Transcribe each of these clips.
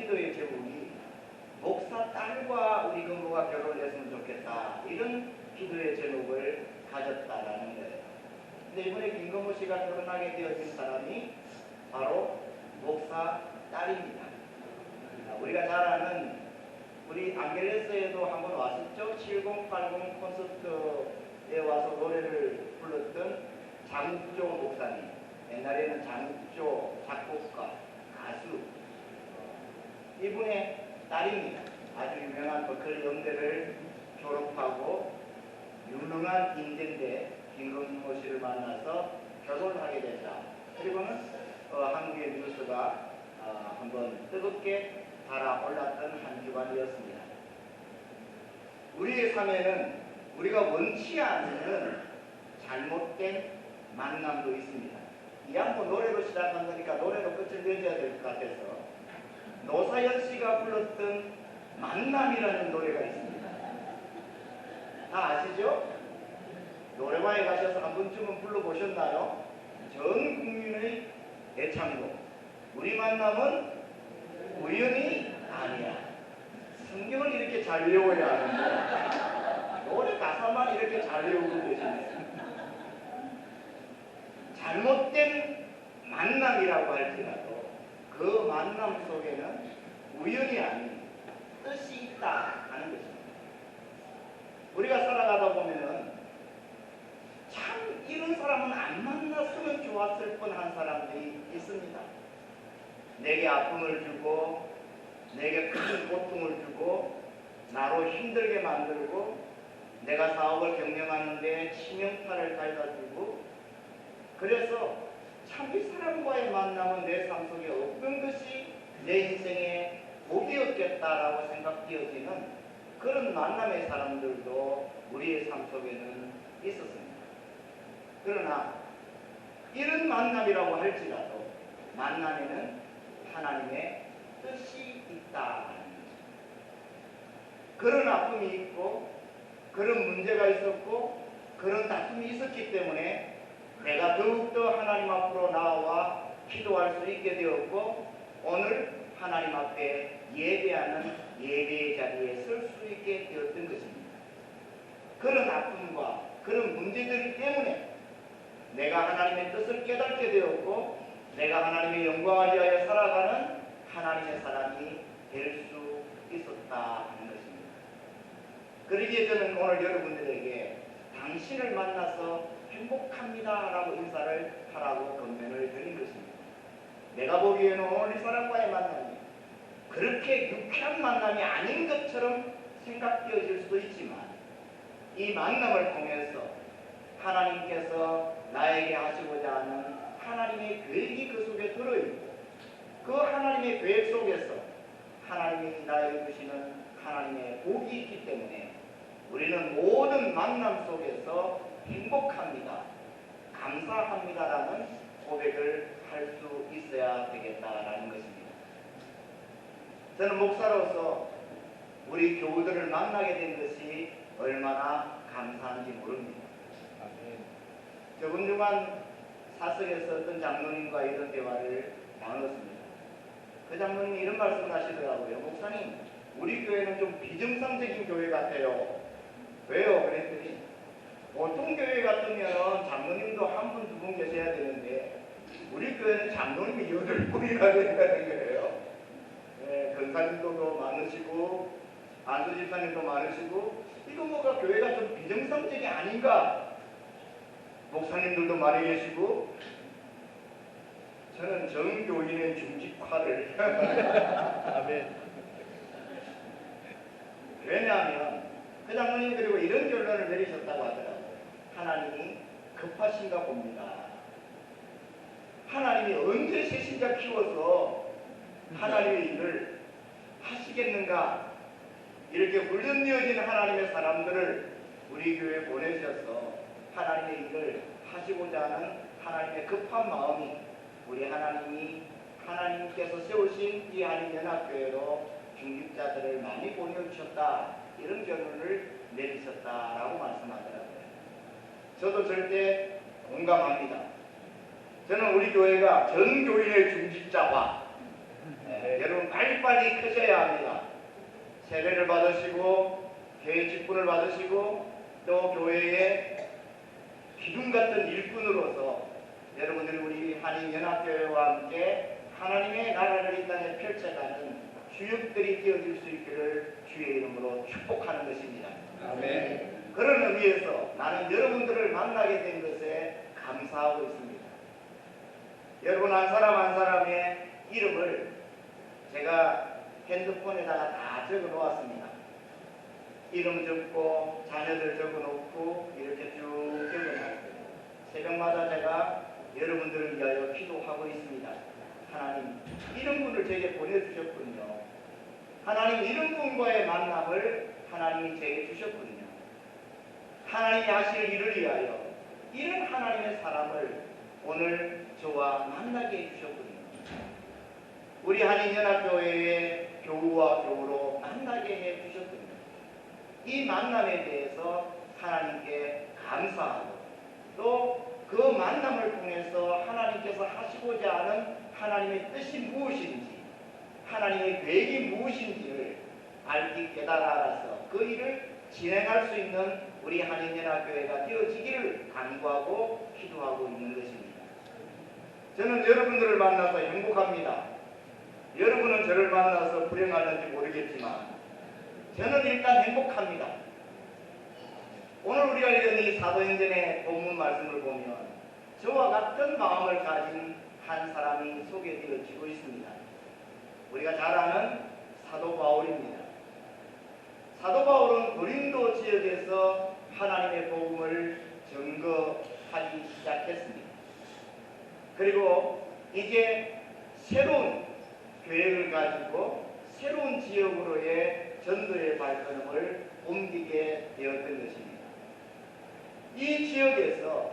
기도의 제목이 목사 딸과 우리 근무가 결혼했으면 좋겠다, 이런 기도의 제목을 가졌다라는 거예요. 근데 이번에 김건모 씨가 결혼하게 되어진 사람이 바로 목사 딸입니다. 우리가 잘 아는, 우리 안겔레스에도 한번 왔었죠. 7080 콘서트에 와서 노래를 불렀던 장욱조 목사님. 옛날에는 장욱조 작곡가, 가수, 이분의 딸입니다. 아주 유명한 버클리 영대를 졸업하고 유능한 인재인데 김건모 씨를 만나서 결혼을 하게 됐다. 그리고는 한국의 뉴스가 한번 뜨겁게 달아올랐던 한 주간이었습니다. 우리의 삶에는 우리가 원치 않는 잘못된 만남도 있습니다. 이 양보 노래로 시작한 거니까 노래로 끝을 맺어야 될 것 같아서 노사연 씨가 불렀던 만남이라는 노래가 있습니다. 다 아시죠? 노래방에 가셔서 한 번쯤은 불러보셨나요? 전 국민의 애창곡. 우리 만남은 우연이 아니야. 성경을 이렇게 잘 외워야 하는데 노래 가사만 이렇게 잘 외우고 계시네요. 잘못된 만남이라고 할지라도 그 만남 속에는 우연이 아닌 뜻이 있다 하는 것입니다. 우리가 살아가다 보면은 참 이런 사람은 안 만났으면 좋았을 뻔한 사람들이 있습니다. 내게 아픔을 주고 내게 큰 고통을 주고 나로 힘들게 만들고 내가 사업을 경영하는데 치명타를 달다주고, 그래서 참 이 사람과의 만남은 내 삶 속에 어떤 것이 내 인생의 복이었겠다라고 생각되어지는 그런 만남의 사람들도 우리의 삶 속에는 있었습니다. 그러나 이런 만남이라고 할지라도 만남에는 하나님의 뜻이 있다는 것입니다. 그런 아픔이 있고 그런 문제가 있었고 그런 다툼이 있었기 때문에 내가 더욱더 하나님 앞으로 나와 기도할 수 있게 되었고 오늘 하나님 앞에 예배하는 예배의 자리에 설 수 있게 되었던 것입니다. 그런 아픔과 그런 문제들 때문에 내가 하나님의 뜻을 깨닫게 되었고 내가 하나님의 영광을 위하여 살아가는 하나님의 사람이 될 수 있었다 하는 것입니다. 그러기에 저는 오늘 여러분들에게 당신을 만나서 행복합니다 라고 인사를 하라고 건면을 드린 것입니다. 내가 보기에는 오늘 이 사람과의 만남이 그렇게 유쾌한 만남이 아닌 것처럼 생각되어질 수도 있지만 이 만남을 통해서 하나님께서 나에게 하시고자 하는 하나님의 계획이 그 속에 들어있고 그 하나님의 계획 속에서 하나님이 나에게 주시는 하나님의 복이 있기 때문에 우리는 모든 만남 속에서 행복합니다, 감사합니다라는 고백을 할 수 있어야 되겠다라는 것입니다. 저는 목사로서 우리 교우들을 만나게 된 것이 얼마나 감사한지 모릅니다. 저번 주간 사석에서 어떤 장로님과 이런 대화를 나눴습니다. 그 장로님이 이런 말씀을 하시더라고요. 목사님, 우리 교회는 좀 비정상적인 교회 같아요. 왜요? 그랬더니 보통 교회 같으면 장로님도 한 분, 두 분 계셔야 되는데 우리 교회는 장로님이 8분이나 된다는 거예요. 네, 권사님도 많으시고 안수 집사님도 많으시고 이거 뭐가 교회가 좀 비정상적이 아닌가? 목사님들도 많이 계시고 저는 정교인의 중직화를 아멘. 왜냐하면 그 장로님 그리고 이런 결론을 내리셨다고 하더라고요. 하나님이 급하신가 봅니다. 하나님이 언제 새신자 키워서 하나님의 일을 하시겠는가? 이렇게 훈련되어진 하나님의 사람들을 우리 교회에 보내셔서 하나님의 일을 하시고자 하는 하나님의 급한 마음이 우리 하나님께서 세우신 이 한인연합교회로 중직자들을 많이 보내주셨다, 이런 결론을 내리셨다라고 말씀하더라고요. 저도 절대 공감합니다. 저는 우리 교회가 전 교인의 중직자와 여러분 빨리빨리 빨리빨리 크셔야 합니다. 세례를 받으시고 교회 직분을 받으시고 또 교회의 기둥 같은 일꾼으로서 여러분들이 우리 한인연합교회와 함께 하나님의 나라를 이 땅에 펼쳐가는 주역들이 되어질 수 있기를 주의 이름으로 축복하는 것입니다. 아멘. 그런 의미에서 나는 여러분들을 만나게 된 것에 감사하고 있습니다. 여러분 한 사람 한 사람의 이름을 제가 핸드폰에다가 다 적어 놓았습니다. 이름 적고 자녀들 적어 놓고 이렇게 쭉 적어 놨어요. 새벽마다 제가 여러분들을 위하여 기도하고 있습니다. 하나님 이런 분을 제게 보내주셨군요. 하나님 이런 분과의 만남을 하나님이 제게 주셨군요. 하나님이 하실 일을 위하여 이런 하나님의 사람을 오늘 저와 만나게 해주셨군요. 우리 한인연합교회의 교우와 교우로 만나게 해주셨군요. 이 만남에 대해서 하나님께 감사하고 또 그 만남을 통해서 하나님께서 하시고자 하는 하나님의 뜻이 무엇인지 하나님의 계획이 무엇인지를 알기 알아서 그 일을 진행할 수 있는 우리 한인연합교회가 되어지기를 간구하고 기도하고 있는 것입니다. 저는 여러분들을 만나서 행복합니다. 여러분은 저를 만나서 불행하는지 모르겠지만 저는 일단 행복합니다. 오늘 우리가 읽은 이 사도행전의 본문 말씀을 보면 저와 같은 마음을 가진 한 사람이 소개되어지고 있습니다. 우리가 잘 아는 사도 바울입니다. 사도 바울은 고린도 지역에서 하나님의 복음을 증거하기 시작했습니다. 그리고 이제 새로운 계획을 가지고 새로운 지역으로의 전도의 발걸음을 옮기게 되었던 것입니다. 이 지역에서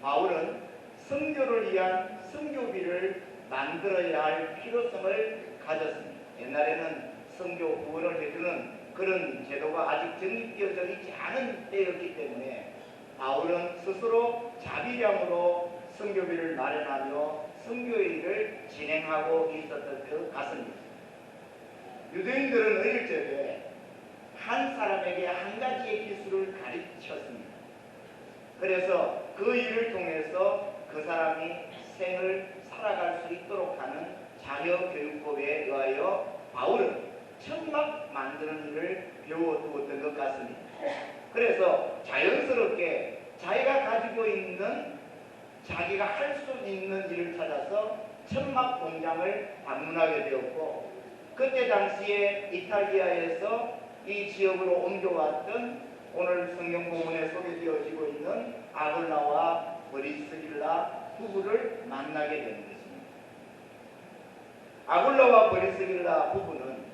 바울은 선교를 위한 선교비를 만들어야 할 필요성을 가졌습니다. 옛날에는 선교 후원을 해주는 그런 제도가 아직 정립되어져 있지 않은 때였기 때문에 바울은 스스로 자비량으로 선교비를 마련하며 선교의 일을 진행하고 있었던 것 같습니다. 유대인들은 어릴 적에 한 사람에게 한 가지의 기술을 가르쳤습니다. 그래서 그 일을 통해서 그 사람이 생을 살아갈 수 있도록 하는 자녀교육법에 의하여 바울은 천막 만드는 일을 배워두었던 것 같습니다. 그래서 자연스럽게 자기가 가지고 있는 자기가 할 수 있는 일을 찾아서 천막 공장을 방문하게 되었고 그때 당시에 이탈리아에서 이 지역으로 옮겨왔던 오늘 성경 본문에 소개되어지고 있는 아굴라와 브리스길라 부부를 만나게 되는 것입니다. 아굴라와 브리스길라 부부는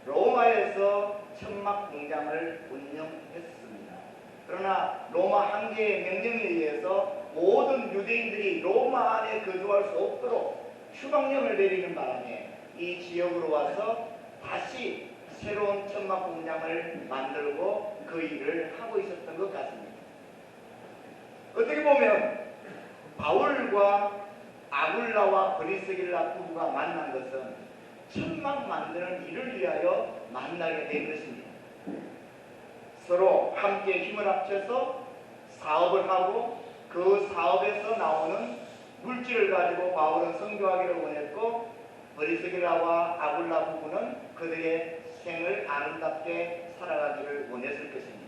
로마에서 천막 공장을 운영했습니다. 그러나 로마 황제의 명령에 의해서 모든 유대인들이 로마 안에 거주할 수 없도록 휴방령을 내리는 바람에 이 지역으로 와서 다시 새로운 천막 공장을 만들고 그 일을 하고 있었던 것 같습니다. 어떻게 보면 바울과 아굴라와 브리스길라 부부가 만난 것은 천막 만드는 일을 위하여 만나게 된 것입니다. 서로 함께 힘을 합쳐서 사업을 하고 그 사업에서 나오는 물질을 가지고 바울은 선교하기를 원했고 브리스길라와 아굴라 부부는 그들의 생을 아름답게 살아가기를 원했을 것입니다.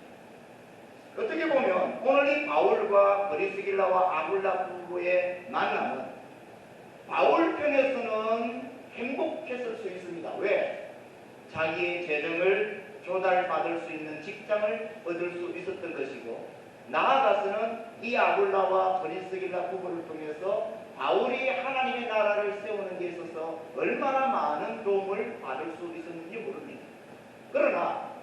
어떻게 보면 오늘 이 바울과 브리스길라와 아굴라 부부의 만남은 바울 편에서는 행복했을 수 있습니다. 왜? 자기의 재능을 조달받을 수 있는 직장을 얻을 수 있었던 것이고 나아가서는 이 아굴라와 브리스길라 부부를 통해서 바울이 하나님의 나라를 세우는 데 있어서 얼마나 많은 도움을 받을 수 있었는지 모릅니다. 그러나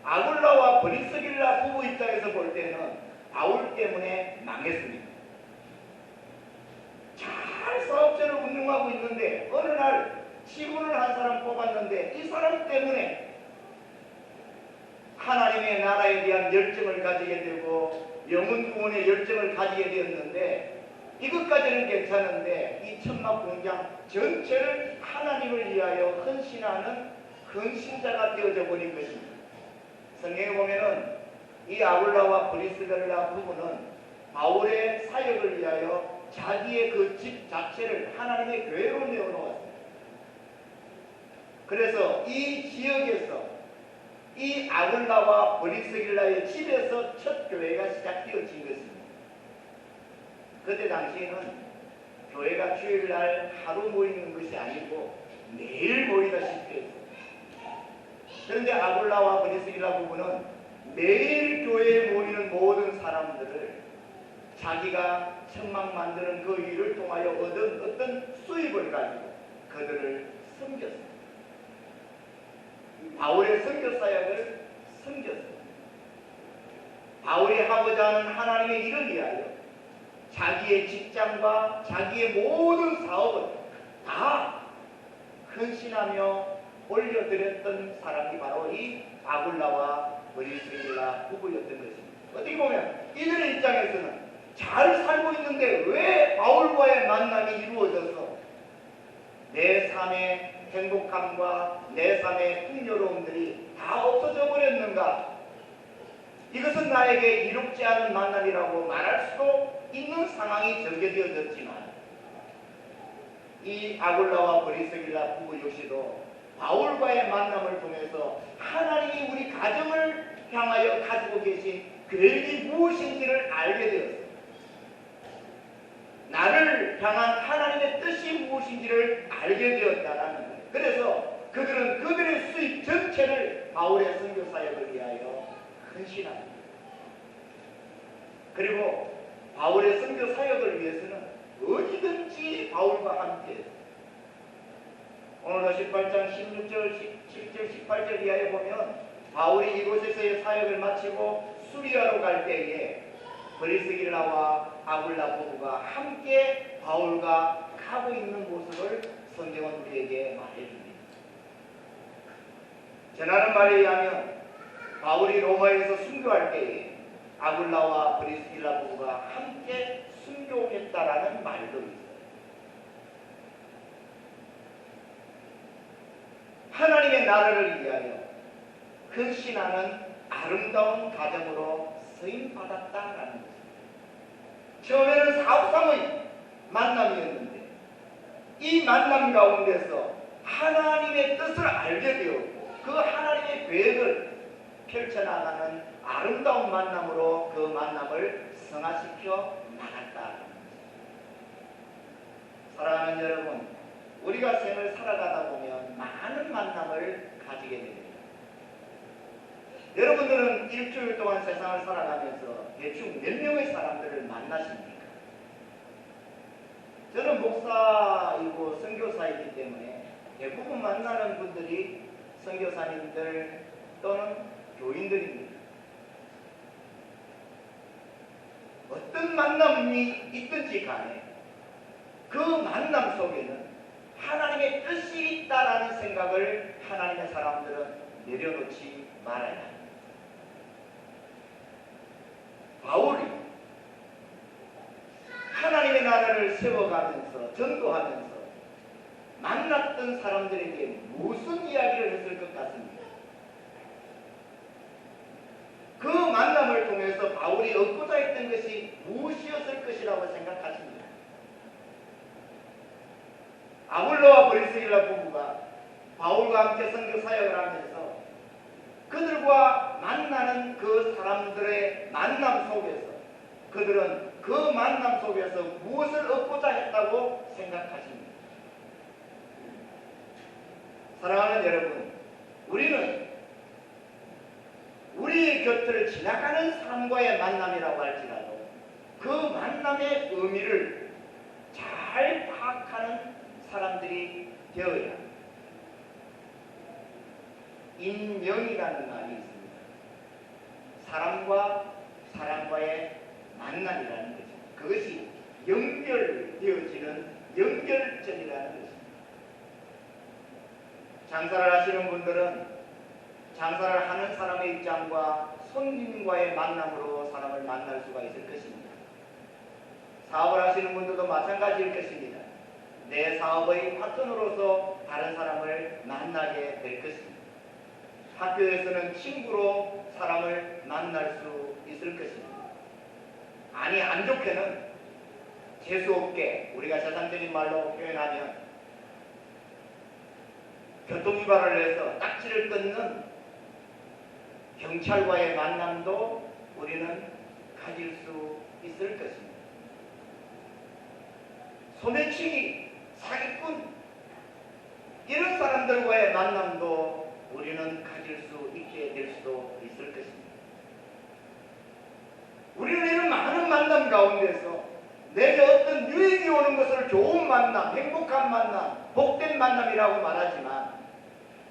아굴라와 브리스길라 부부 입장에서 볼 때는 바울 때문에 망했습니다. 잘 사업체를 운영하고 있는데 어느 날 직원을 한 사람 뽑았는데 이 사람 때문에 하나님의 나라에 대한 열정을 가지게 되고 영혼 구원의 열정을 가지게 되었는데 이것까지는 괜찮은데 이 천막 공장 전체를 하나님을 위하여 헌신하는 헌신자가 되어져 버린 것입니다. 성경에 보면은 이 아굴라와 브리스길라 부부는 바울의 사역을 위하여 자기의 그 집 자체를 하나님의 교회로 내어놓았습니다. 그래서 이 지역에서 이 아굴라와 브리스길라의 집에서 첫 교회가 시작되어진 것입니다. 그때 당시에는 교회가 주일날 하루 모이는 것이 아니고 매일 모이다시피 했어요. 그런데 아굴라와 브리스길라 부부는 매일 교회에 모이는 모든 사람들을 자기가 천막 만드는 그 일을 통하여 얻은 어떤 수입을 가지고 그들을 섬겼습니다. 바울의 선교 사역을 섬겼습니다. 바울이 하고자 하는 하나님의 일을 위하여 자기의 직장과 자기의 모든 사업을 다 헌신하며 올려드렸던 사람이 바로 이 아굴라와 브리스길라 부부였던 것입니다. 어떻게 보면 이들의 입장에서는 잘 살고 있는데 왜 바울과의 만남이 이루어져서 내 삶의 행복함과 내 삶의 풍요로움들이 다 없어져 버렸는가? 이것은 나에게 이롭지 않은 만남이라고 말할 수도 있는 상황이 전개되어졌지만 이 아굴라와 브리스길라 부부 역시도 바울과의 만남을 통해서 하나님이 우리 가정을 향하여 가지고 계신 계획이 무엇인지를 알게 되었습니다. 나를 향한 하나님의 뜻이 무엇인지를 알게 되었다라는 거예요. 그래서 그들은 그들의 수입 전체를 바울의 선교 사역을 위하여 헌신합니다. 그리고 바울의 선교 사역을 위해서는 어디든지 바울과 함께 오늘 18장 16절, 17절, 18절 이하에 보면 바울이 이곳에서의 사역을 마치고 수리아로 갈 때에 브리스길라와 아굴라 부부가 함께 바울과 가고 있는 모습을 성경은 우리에게 말해줍니다. 전하는 말에 의하면 바울이 로마에서 순교할 때에 아굴라와 브리스길라 부부가 함께 순교했다라는 말도 있어요. 하나님의 나라를 위하여 헌신하는 아름다운 가정으로 쓰임받았다라는 것입니다. 처음에는 사업상의 만남이었는데 이 만남 가운데서 하나님의 뜻을 알게 되었고 그 하나님의 계획을 펼쳐나가는 아름다운 만남으로 그 만남을 성화시켜 나갔다는 것입니다. 사랑하는 여러분, 우리가 생을 살아가다 보면 많은 만남을 가지게 됩니다. 여러분들은 일주일 동안 세상을 살아가면서 대충 몇 명의 사람들을 만나십니까? 저는 목사이고 선교사이기 때문에 대부분 만나는 분들이 선교사님들 또는 교인들입니다. 어떤 만남이 있든지 간에 그 만남 속에는 하나님의 뜻이 있다라는 생각을 하나님의 사람들은 내려놓지 말아야 합니다. 바울이 하나님의 나라를 세워가면서 전도하면서 만났던 사람들에게 무슨 이야기를 했을 것 같습니까? 그 만남을 통해서 바울이 얻고자 했던 것이 무엇이었을 것이라고 생각하십니까? 아굴라와 브리스길라 부부가 바울과 함께 선교 사역을 하면서 그들과 만나는 그 사람들의 만남 속에서 그들은 그 만남 속에서 무엇을 얻고자 했다고 생각하십니까? 사랑하는 여러분, 우리는 우리의 곁을 지나가는 사람과의 만남이라고 할지라도 그 만남의 의미를 잘 파악하는 사람들이 되어야 합니다. 인연이라는 말이 있습니다. 사람과 사람과의 만남이라는 것입니다. 그것이 연결되어지는 연결점이라는 것입니다. 장사를 하시는 분들은 장사를 하는 사람의 입장과 손님과의 만남으로 사람을 만날 수가 있을 것입니다. 사업을 하시는 분들도 마찬가지일 것입니다. 내 사업의 파트너로서 다른 사람을 만나게 될 것입니다. 학교에서는 친구로 사람을 만날 수 있을 것입니다. 아니 안 좋게는 재수없게 우리가 세상적인 말로 표현하면 교통위반을 해서 딱지를 끊는 경찰과의 만남도 우리는 가질 수 있을 것입니다. 소매치기, 사기꾼 이런 사람들과의 만남도 우리는 가질 수 있게 될 수도 있을 것입니다. 우리는 이런 많은 만남 가운데서 내게 어떤 유익이 오는 것을 좋은 만남, 행복한 만남, 복된 만남이라고 말하지만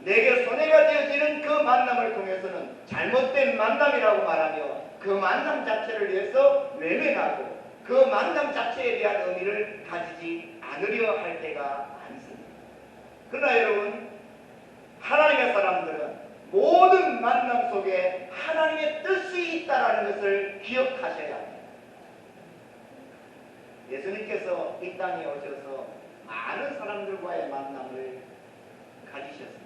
내게 손해가 되어지는 그 만남을 통해서는 잘못된 만남이라고 말하며 그 만남 자체를 위해서 외면하고 그 만남 자체에 대한 의미를 가지지 않으려 할 때가 많습니다. 그러나 여러분, 하나님의 사람들은 모든 만남 속에 하나님의 뜻이 있다는 것을 기억하셔야 합니다. 예수님께서 이 땅에 오셔서 많은 사람들과의 만남을 가지셨습니다.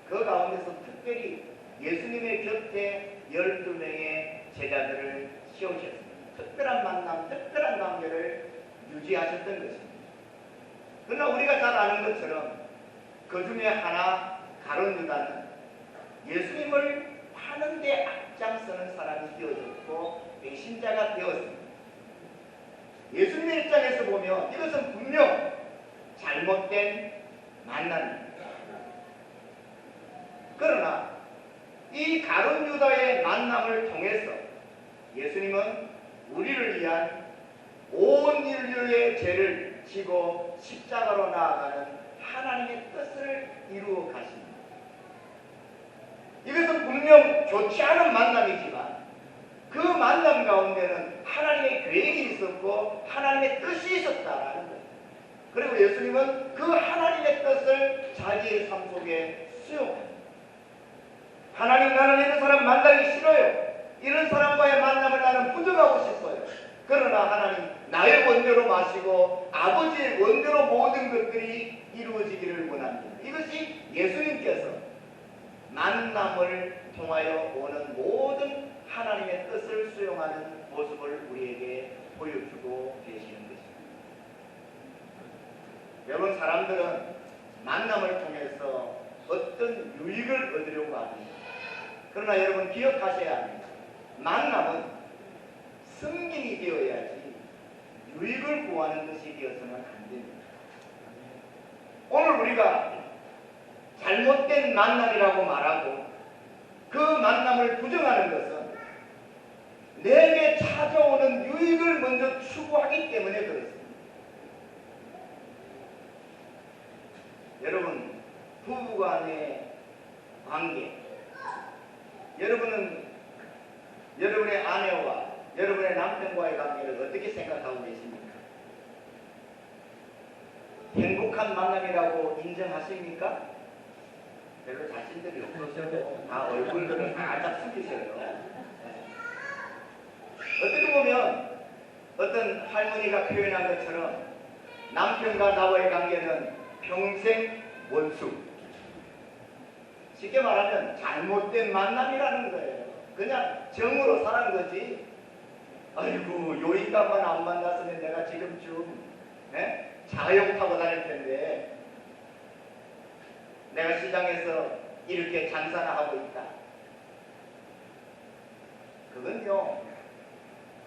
그 가운데서 특별히 예수님의 곁에 12명의 제자들을 세우셨습니다. 특별한 만남, 특별한 관계를 유지하셨던 것입니다. 그러나 우리가 잘 아는 것처럼 그 중에 하나 가룟 유다는 예수님을 파는 데 앞장서는 사람이 되어졌고 배신자가 되었습니다. 예수님의 입장에서 보면 이것은 분명 잘못된 만남입니다. 그러나 이 가룟 유다의 만남을 통해서 예수님은 우리를 위한 온 인류의 죄를 지고 십자가로 나아가는 하나님의 뜻을 이루어 가십니다. 이것은 분명 좋지 않은 만남이지만 그 만남 가운데는 하나님의 계획이 있었고 하나님의 뜻이 있었다라는 거예요. 그리고 예수님은 그 하나님의 뜻을 자기의 삶 속에 수용합니다. 하나님, 나는 이런 사람 만나기 싫어요. 이런 사람과의 만남을 나는 부정하고 싶어요. 그러나 하나님, 나의 원대로 마시고 아버지의 원대로 모든 것들이 이루어지기를 원합니다. 이것이 예수님께서 만남을 통하여 오는 모든 하나님의 뜻을 수용하는 모습을 우리에게 보여주고 계시는 것입니다. 여러분, 사람들은 만남을 통해서 어떤 유익을 얻으려고 합니다. 그러나 여러분 기억하셔야 합니다. 만남은 승인이 되어야지 유익을 구하는 것이 되어서는 안 됩니다. 오늘 우리가 잘못된 만남이라고 말하고 그 만남을 부정하는 것은 내게 찾아오는 유익을 먼저 추구하기 때문에 그렇습니다. 여러분, 부부간의 관계, 여러분은 여러분의 아내와 여러분의 남편과의 관계를 어떻게 생각하고 계십니까? 행복한 만남이라고 인정하십니까? 별로 자신들이 없어서 다 얼굴들을 살짝 숙이셔요. 어떻게 보면 어떤 할머니가 표현한 것처럼 남편과 나와의 관계는 평생 원수. 쉽게 말하면 잘못된 만남이라는 거예요. 그냥 정으로 사는 거지. 아이고, 요 인간만 안 만났으면 내가 지금쯤 자영 타고 다닐 텐데 내가 시장에서 이렇게 장사나 하고 있다. 그건요,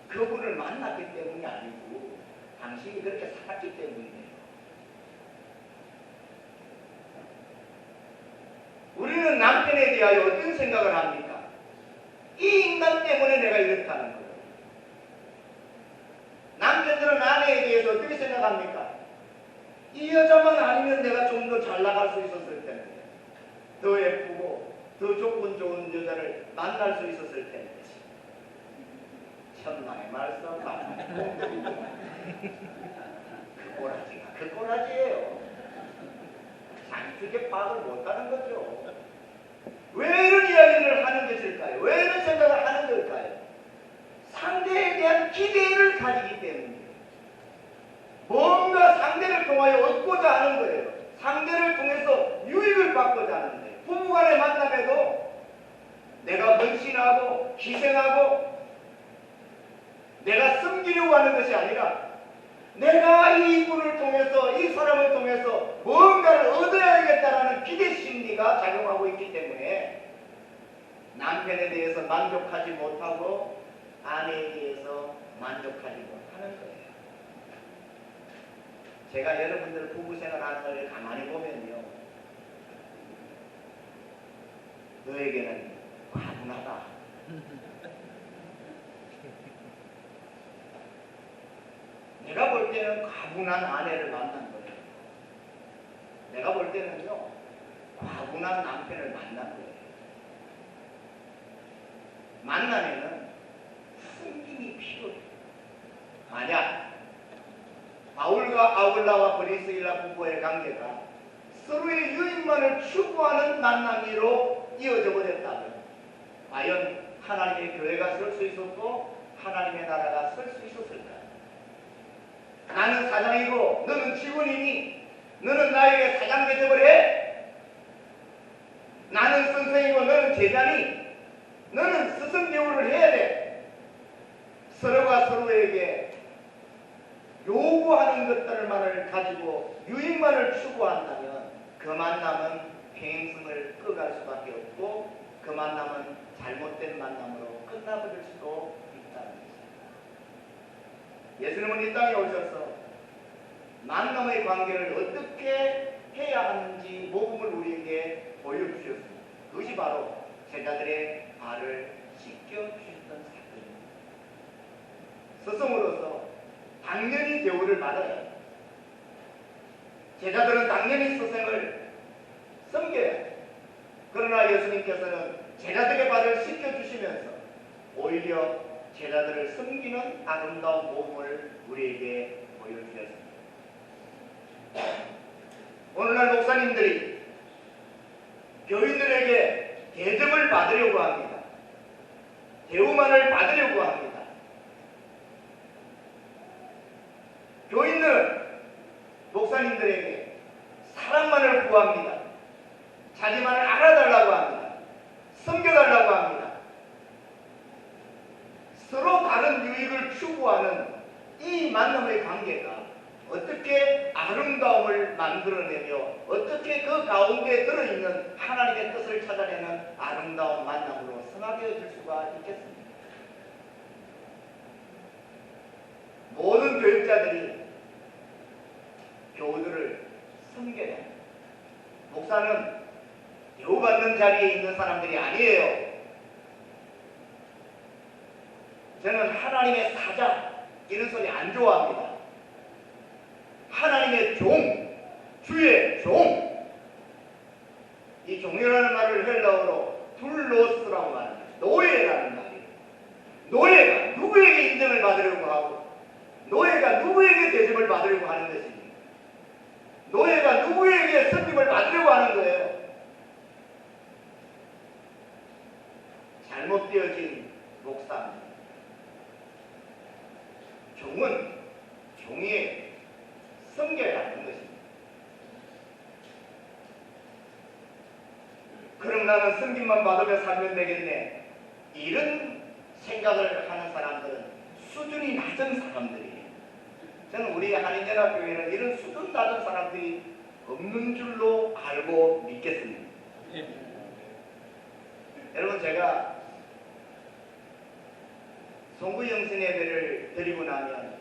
그분을 만났기 때문이 아니고 당신이 그렇게 살았기 때문이에요. 우리는 남편에 대하여 어떤 생각을 합니까? 이 인간 때문에 내가 이렇다는 거예요. 남편들은 아내에 대해서 어떻게 생각합니까? 이 여자만 아니면 내가 좀 더 잘 나갈 수 있었을 텐데, 더 예쁘고 더 조건 좋은 여자를 만날 수 있었을 텐데. 천만의 말씀, 그 꼬라지가 그 꼬라지예요. 자기에게 파악을 못하는 거죠. 왜 이런 이야기를 하는 것일까요? 왜 이런 생각을 하는 걸까요? 상대에 대한 기대를 가지기 때문이에요. 상대를 통하여 얻고자 하는 거예요. 상대를 통해서 유익을 받고자 하는 거예요. 부부간의 만남에도 내가 헌신하고 희생하고 내가 섬기려고 하는 것이 아니라 내가 이분을 통해서 이 사람을 통해서 뭔가를 얻어야겠다라는 기대 심리가 작용하고 있기 때문에 남편에 대해서 만족하지 못하고 아내에 대해서 만족하지 못하는 거예요. 제가 여러분들 부부생활하는 걸 가만히 보면요, 너에게는 과분하다. 내가 볼 때는 과분한 아내를 만난 거예요. 내가 볼 때는요, 과분한 남편을 만난 거예요. 만나면은 숨김이 필요해요. 만약 바울과 아울라와 브리스길라 부부의 관계가 서로의 유익만을 추구하는 만남으로 이어져 버렸다면 과연 하나님의 교회가 설 수 있었고 하나님의 나라가 설 수 있었을까? 나는 사장이고 너는 직원이니 너는 나에게 사장 대접을 해. 나는 선생이고 너는 제자니 너는 스승 대우를 해야 돼. 서로가 서로에게 요구하는 것들만을 가지고 유익만을 추구한다면 그 만남은 평행성을 끌어갈 수밖에 없고 그 만남은 잘못된 만남으로 끝나버릴 수도 있다는 것입니다. 예수님은 이 땅에 오셔서 만남의 관계를 어떻게 해야 하는지 모범을 우리에게 보여주셨습니다. 그것이 바로 제자들의 발을 씻겨주셨던 사건입니다. 스승으로서 당연히 대우를 받아야 합니다. 제자들은 당연히 스승을 섬겨야 합니다. 그러나 예수님께서는 제자들의 발을 씻겨주시면서 오히려 제자들을 섬기는 아름다운 모범을 우리에게 보여주셨습니다. 오늘날 목사님들이 교인들에게 대접을 받으려고 합니다. 대우만을 받으려고 합니다. 교인들은 목사님들에게 사랑만을 구합니다. 자기만을 알아달라고 합니다. 섬겨달라고 합니다. 서로 다른 유익을 추구하는 이 만남의 관계가 어떻게 아름다움을 만들어내며 어떻게 그 가운데 들어있는 하나님의 뜻을 찾아내는 아름다운 만남으로 성하게 될 수가 있겠습니까? 모든 교육자들이 교우들을 섬겨야 합니다. 목사는 대우받는 자리에 있는 사람들이 아니에요. 저는 하나님의 사자 이런 소리 안 좋아합니다. 하나님의 종, 주의 종. 이 종이라는 말을 헬라어로 둘로스라고 말합니다. 노예라는 말이에요. 노예가 누구에게 인정을 받으려고 하고 노예가 누구에게 대접을 받으려고 하는 것입니다. 노예가 누구에게 섬김을 받으려고 하는 거예요. 잘못되어진 목사입니다. 종은 종이 섬겨야 하는 것입니다. 그럼 나는 섬김만 받으며 살면 되겠네. 이런 생각을 하는 사람들은 수준이 낮은 사람들이에요. 저는 우리 한인연합교회는 이런 수준 낮은 사람들이 없는 줄로 알고 믿겠습니다. 여러분, 제가 송구영신 예배를 드리고 나면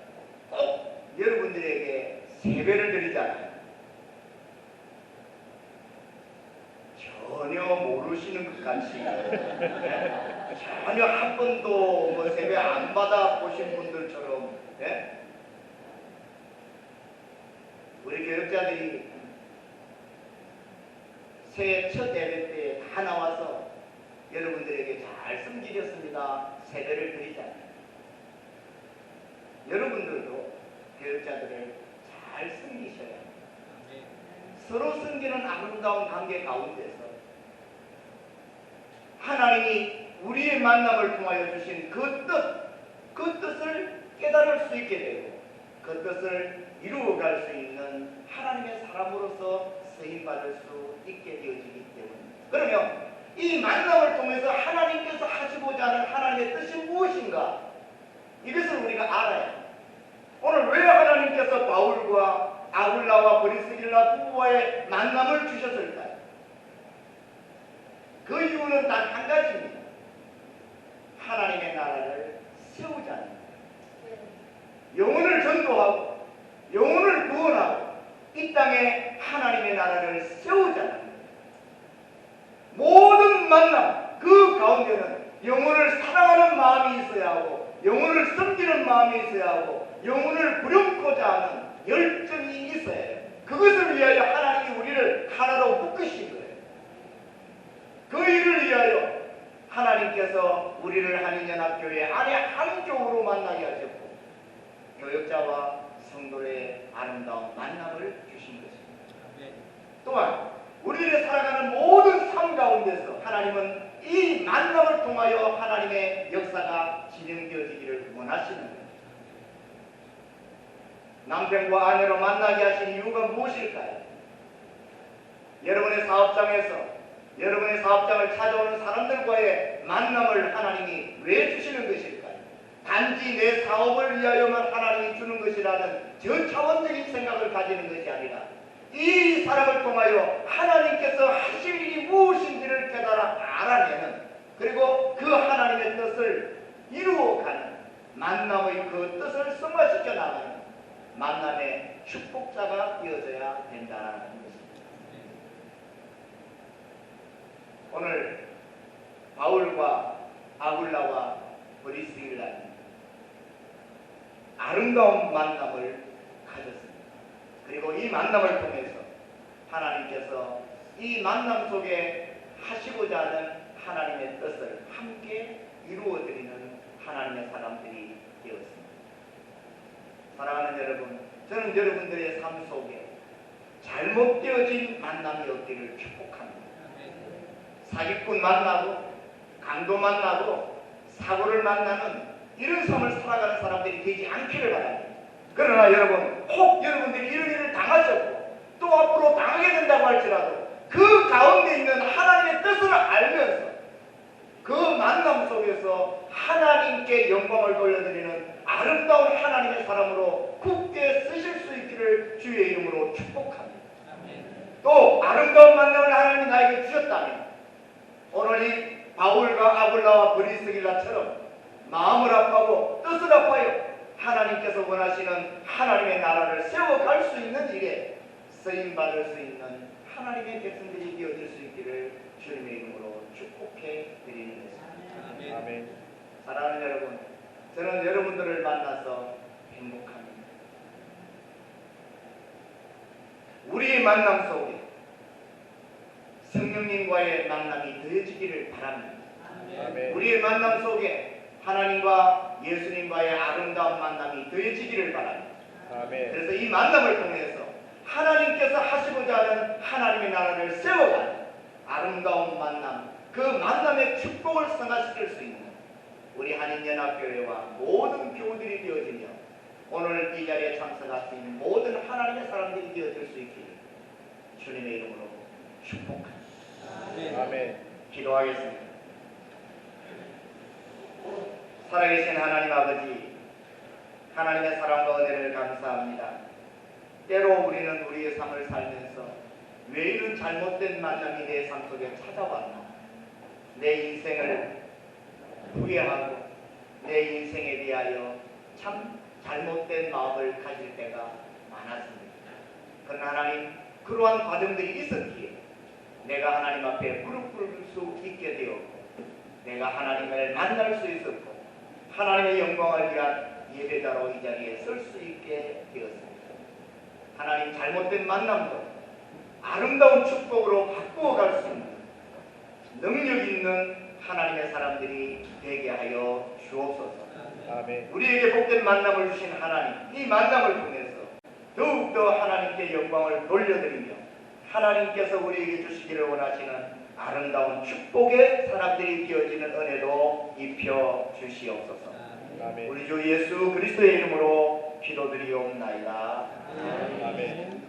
꼭 여러분들에게 세배를 드리잖아요. 전혀 모르시는 것 같이 전혀 한 번도 뭐 세배 안 받아 보신 분들처럼 우리 교육자들이 새해 첫 예배 때 다 나와서 여러분들에게 잘 섬기렸습니다. 세배를 드리잖아요. 여러분들도 교육자들을 잘 섬기셔야 합니다. 서로 섬기는 아름다운 관계 가운데서 하나님이 우리의 만남을 통하여 주신 그 뜻을 깨달을 수 있게 되고 그 뜻을 이루어갈 수 있는 하나님의 사람으로서 쓰임받을 수 있게 되어지기 때문입니다. 그러면 이 만남을 통해서 하나님께서 하시고자 하는 하나님의 뜻이 무엇인가? 이것을 우리가 알아야 합니다. 오늘 왜 하나님께서 바울과 아굴라와 브리스길라 부부와의 만남을 주셨을까요? 그 이유는 단 한 가지입니다. 하나님의 나라를 세우자는 거예요. 영혼을 전도하고 영혼을 구원하고 이 땅에 하나님의 나라를 세우자는 거예요. 모든 만남 그 가운데는 영혼을 사랑하는 마음이 있어야 하고 영혼을 섬기는 마음이 있어야 하고 영혼을 부름고자 하는 열정이 있어야 해요. 그것을 위하여 하나님이 우리를 하나로 묶으신 거예요. 그 일을 위하여 하나님께서 우리를 한인연합교회 안에 한 교우로 만나게 하셨고 교역자와 성도의 아름다운 만남을 주신 것입니다. 또한 우리들의 살아가는 모든 삶 가운데서 하나님은 이 만남을 통하여 하나님의 역사가 진행되어지기를 원하시는 거예요. 남편과 아내로 만나게 하신 이유가 무엇일까요? 여러분의 사업장에서 여러분의 사업장을 찾아오는 사람들과의 만남을 하나님이 왜 주시는 것일까요? 단지 내 사업을 위하여만 하나님이 주는 것이라는 저차원적인 생각을 가지는 것이 아니라 이 사람을 통하여 하나님께서 하실 일이 무엇인지를 깨달아 알아내는, 그리고 그 하나님의 뜻을 이루어가는 만남의 그 뜻을 승화시켜 나가는 만남의 축복자가 되어져야 된다는 것입니다. 오늘 바울과 아굴라와 브리스길라는 아름다운 만남을 가졌습니다. 그리고 이 만남을 통해서 하나님께서 이 만남 속에 하시고자 하는 하나님의 뜻을 함께 이루어드리는 하나님의 사람들이 되었습니다. 사랑하는 여러분, 저는 여러분들의 삶 속에 잘못되어진 만남이 없기를 축복합니다. 사기꾼 만나고 강도 만나고 사고를 만나는 이런 삶을 살아가는 사람들이 되지 않기를 바랍니다. 그러나 여러분, 혹 여러분들이 이런 일을 당하셨고 또 앞으로 당하게 된다고 할지라도 그 가운데 있는 하나님의 뜻을 알면서 그 만남 속에서 하나님께 영광을 돌려드리는 아름다운 하나님의 사람으로 굳게 쓰실 수 있기를 주의 이름으로 축복합니다. 또 아름다운 만남을 하나님이 나에게 주셨다면 오늘 이 바울과 아굴라와 브리스길라처럼 마음을 아파하고 뜻을 아파하여 하나님께서 원하시는 하나님의 나라를 세워갈 수 있는 일에 쓰임받을 수 있는 하나님의 백성들이 되어질 수 있기를 주님의 이름으로 축복해 드리는 것입니다. 아멘. 사랑하는 여러분, 저는 여러분들을 만나서 행복합니다. 우리의 만남 속에 성령님과의 만남이 더해지기를 바랍니다. 아멘. 우리의 만남 속에 하나님과 예수님과의 아름다운 만남이 더해지기를 바랍니다. 아멘. 그래서 이 만남을 통해서 하나님께서 하시고자 하는 하나님의 나라를 세워가는 아름다운 만남, 그 만남의 축복을 성화시킬 수 있는 우리 한인연합교회와 모든 교우들이 되어지며 오늘 이 자리에 참석할 수 있는 모든 하나님의 사람들이 되어질 수 있기를 주님의 이름으로 축복합니다. 아멘. 아멘. 기도하겠습니다. 살아계신 하나님 아버지, 하나님의 사랑과 은혜를 감사합니다. 때로 우리는 우리의 삶을 살면서 왜 이런 잘못된 만남이 내 삶 속에 찾아왔나, 내 인생을 후회하고 내 인생에 대하여 참 잘못된 마음을 가질 때가 많았습니다. 그러나 하나님, 그러한 과정들이 있었기에 내가 하나님 앞에 무릎 꿇을 수 있게 되었고 내가 하나님을 만날 수 있었고 하나님의 영광을 위한 예배자로 이 자리에 설 수 있게 되었습니다. 하나님, 잘못된 만남도 아름다운 축복으로 바꾸어 갈 수 있는 능력 있는 하나님의 사람들이 되게 하여 주옵소서. 아멘. 우리에게 복된 만남을 주신 하나님, 이 만남을 통해서 더욱더 하나님께 영광을 돌려드리며 하나님께서 우리에게 주시기를 원하시는 아름다운 축복의 사람들이 되어지는 은혜도 입혀 주시옵소서. 아멘. 우리 주 예수 그리스도의 이름으로 기도드리옵나이다. 아멘.